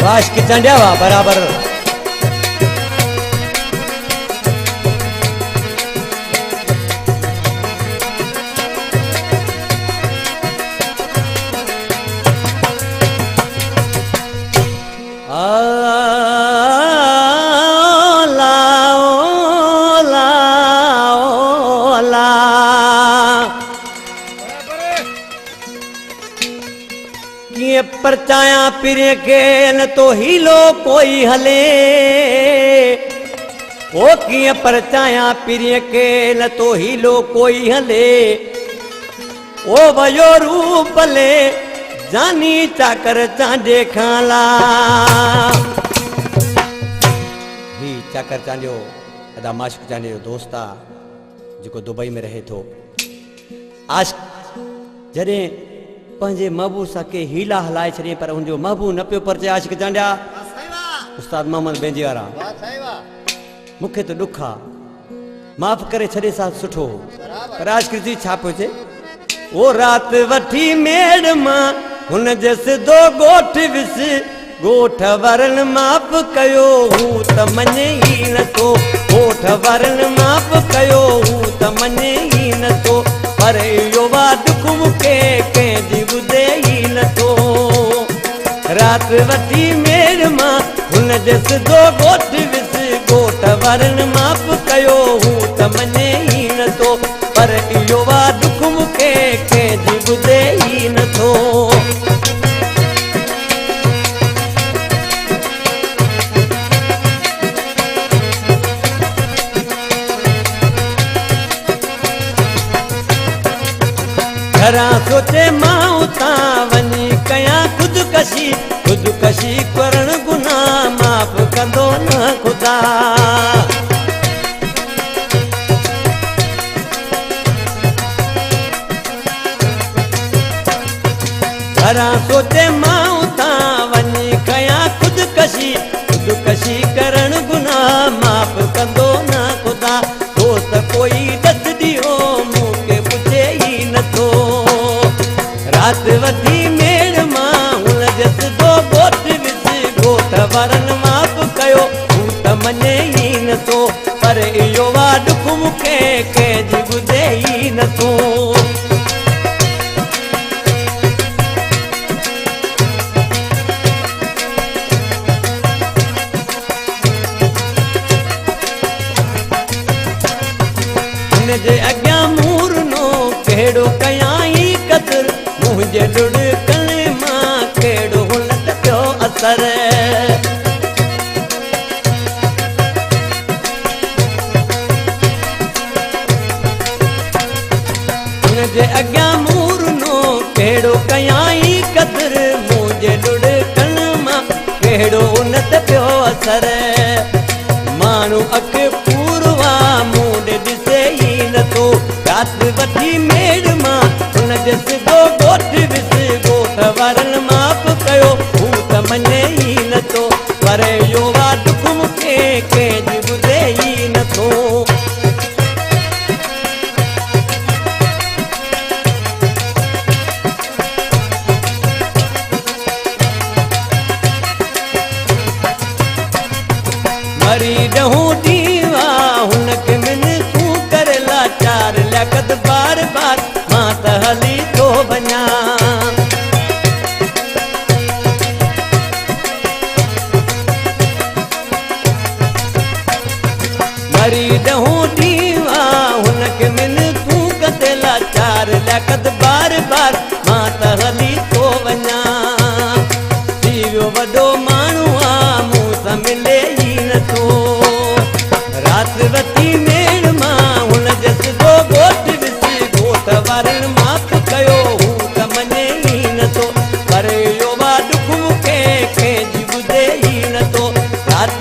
आशिक़ चंडिया बराबर परचाया पिरे के न तो हीलो कोई हले ओ किए परचाया पिरे के न तो हीलो कोई हले ओ भयो रूप ले जानी चाकर चांडे खाला ही चाकर चांडियो अदा माशिक़ चांडियो दोस्ता जो दुबई में रहे थो आज जरे पंजे महबूब सके हीला हलाए छे पर उनजो महबूब न पियो परचे आशिक़ चांडिया उस्ताद मोहम्मद बेंजी वारा मुखे तो दुखा माफ करे छड़े सा सुठो पर आशिक़ जी छा पियो चे ओ रात वठी मेड़ मां हुन जस दो गोठ विस गोठ वरन माफ कयो हूं त मने ही न तो गोठ वरन माफ कयो हूं त मने ही न तो पर यो बात कुम के जी बुदे ही न तो रात वठी मेड़ मां हुन जस दो गोठ विस गोठ वरन माफ कयो हूं त मने ही न तो पर यो बात कुम के जी बुदे ही न तो घरा सोचे मां उता वनी कया खुदकशी करण गुनाह माफ कंदो न खुदा घरा सोचे मां उता वनी कया खुदकशी करण गुनाह माफ कंदो न खुदा दोस्त कोई दस दियो मूंखे पुछे ही न तो रात वठी मेड़ मां हुन जस दो गोठ विस गोठ वरन माफ कयो हूं त मने ही न तो पर इहो वाड मूंखे जी ॿुधे ही न तो जे अॻियां मूरनो कहिड़ो कयाई कदर मुंहिंजे ढुड़कन मां कहिड़ो हुन त पियो असर हुनजे अॻियां मूरनो कहिड़ो कयाई कदर मुंहिंजे ढुड़कन मां कहिड़ो हुन त पियो असर माण्हू अखि पूरवा मूंड ॾिसे ही न तो रात वठी मेड़ मां हुन जस दो गोठ विस गोठ वरन माफ कयो हूं त मने ही न तो पर यो वाड मूंखे जी ॿुधे ही न तो मरी ॾहूं दीवा हुनखे मिन तूं कर लाचार लॻत बार बार मां त हली थो वञा मरी ॾहूं दीवा हुनखे मिन तूं कर लाचार लॻत बार बार मां त हली थो वञा थी वियो वॾो माण्हू आहे मूं सां मिले ही न तो रात वठी मेड़ मां हुन जस दो गोठ विस गोठ वरन माफ कयो हूं त मने ही न तो पर यो वाड मूंखे जी ॿुधे ही न तो रात